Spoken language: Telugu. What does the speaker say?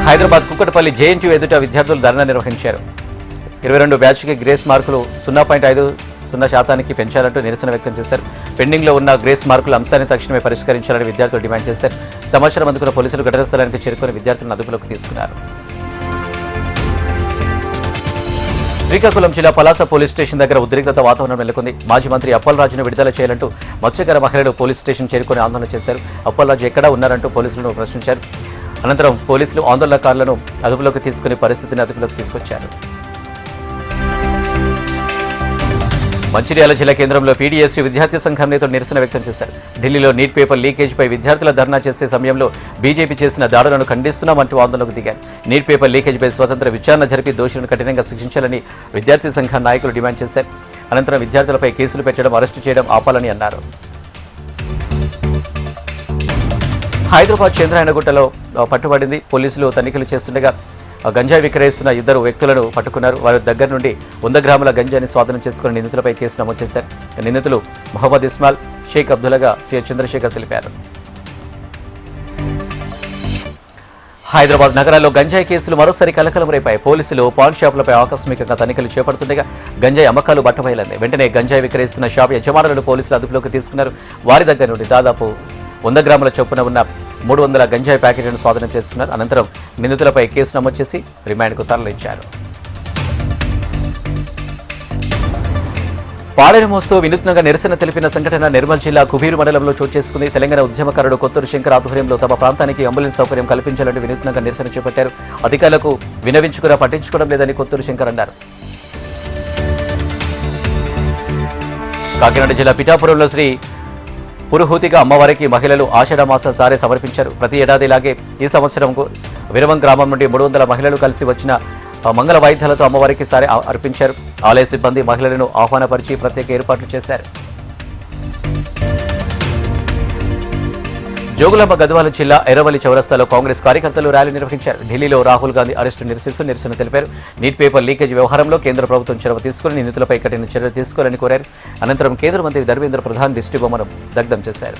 హైదరాబాద్ కుక్కటపల్లి జేఎన్టీయూ ఎదుట విద్యార్థులు ధర్నా నిర్వహించారు. 22 బ్యాచ్కి గ్రేస్ మార్కులు 0.50% పెంచాలంటూ నిరసన వ్యక్తం చేశారు. పెండింగ్లో ఉన్న గ్రేస్ మార్కుల అంశాన్ని తక్షణమే పరిష్కరించాలని విద్యార్థులు డిమాండ్ చేశారు. సమాచారం అందుకున్న పోలీసులు ఘటనా స్థలానికి చేరుకుని విద్యార్థులను అదుపులోకి తీసుకున్నారు. శ్రీకాకుళం జిల్లా పలాస పోలీస్ స్టేషన్ దగ్గర ఉద్రిక్తత వాతావరణం నెలకొంది. మాజీ మంత్రి అప్పలరాజును విడుదల చేయాలంటూ మత్స్యకార మహిళలు పోలీస్ స్టేషన్ చేరుకుని ఆందోళన చేశారు. అప్పలరాజు ఎక్కడా ఉన్నారంటూ పోలీసులను ప్రశ్నించారు. అనంతరం పోలీసులు ఆందోళనకారులను అదుపులోకి తీసుకుని పరిస్థితిని అదుపులోకి తీసుకొచ్చారు. మంచిర్యాల జిల్లా కేంద్రంలో పీడీఎస్యూ విద్యార్థి సంఘం నేతలు నిరసన వ్యక్తం చేశారు. ఢిల్లీలో నీట్ పేపర్ లీకేజ్పై విద్యార్థుల ధర్నా చేసే సమయంలో బీజేపీ చేసిన దాడులను ఖండిస్తున్నామంటూ ఆందోళనకు దిగారు. నీట్ పేపర్ లీకేజ్పై స్వతంత్ర విచారణ జరిపి దోషులను కఠినంగా శిక్షించాలని విద్యార్థి సంఘం నాయకులు డిమాండ్ చేశారు. అనంతరం విద్యార్థులపై కేసులు పెట్టడం, అరెస్టు చేయడం ఆపాలని అన్నారు. హైదరాబాద్ చంద్రాయణగుట్టలో పట్టుబడింది. పోలీసులు తనిఖీలు చేస్తుండగా గంజాయి విక్రయిస్తున్న 2 వ్యక్తులను పట్టుకున్నారు. వారి దగ్గర నుండి 100 గ్రాముల గంజాయిని స్వాధీనం చేసుకుని నిందితులపై కేసు నమోదు చేశారు. నిందితులు మహమ్మద్ ఇస్మాల్, షేక్ అబ్దుల్లాగా సీఎం చంద్రశేఖర్ తెలిపారు. హైదరాబాద్ నగరాల్లో గంజాయి కేసులు మరోసారి కలకలం రేపాయి. పోలీసులు పాన్ షాపులపై ఆకస్మికంగా తనిఖీలు చేపడుతుండగా గంజాయి అమ్మకాలు బట్టబయలంది. వెంటనే గంజాయి విక్రయిస్తున్న షాప్ యజమానులను పోలీసులు అదుపులోకి తీసుకున్నారు. వారి దగ్గర నుండి దాదాపు 100 గ్రాముల చొప్పున ఉన్న 300 గంజాయి ప్యాకెట్లను స్వాధీనం చేసుకున్నారు. అనంతరం నిందితులపై కేసు నమోదు చేసి రిమాండ్కు తరలించారు. పాడేరు మోస్తూ వినూత్నంగా నిరసన తెలిపిన సంఘటన నిర్మల్ జిల్లా కుబీరు మండలంలో చోటు చేసుకుంది. తెలంగాణ ఉద్యమకారుడు కొత్తూరు శంకర్ ఆధ్వర్యంలో తమ ప్రాంతానికి అంబులెన్స్ సౌకర్యం కల్పించాలంటూ వినూత్నంగా నిరసన చేపట్టారు. అధికారులకు వినవించుకున్నా పట్టించుకోవడం లేదని కొత్తూరు శంకర్ అన్నారు. కాకినాడ జిల్లా పిఠాపురంలో శ్రీ పురుహూతిగా అమ్మవారికి మహిళలు ఆషాఢమాస సారే సమర్పించారు. ప్రతి ఏడాదిలాగే ఈ సంవత్సరం విరవం గ్రామం నుండి 300 మహిళలు కలిసి వచ్చిన మంగళ వాయిద్యాలతో అమ్మవారికి సారే అర్పించారు. ఆలయ సిబ్బంది మహిళలను ఆహ్వానపరిచి ప్రత్యేక ఏర్పాట్లు చేశారు. జోగులాంబ గద్వాల జిల్లా ఎర్రవల్లి చౌరస్తాలో కాంగ్రెస్ కార్యకర్తలు ర్యాలీ నిర్వహించారు. ఢిల్లీలో రాహుల్ గాంధీ అరెస్టు నిరసిస్తూ నిరసన తెలిపారు. నీట్ పేపర్ లీకేజ్ వ్యవహారంలో కేంద్ర ప్రభుత్వం చొరవ తీసుకుని నిందితులపై కఠిన చర్యలు తీసుకోవాలని కోరారు. అనంతరం కేంద్ర మంత్రి ధర్మేంద్ర ప్రధాన్ దిష్టిబొమ్మను దగ్ధం చేశారు.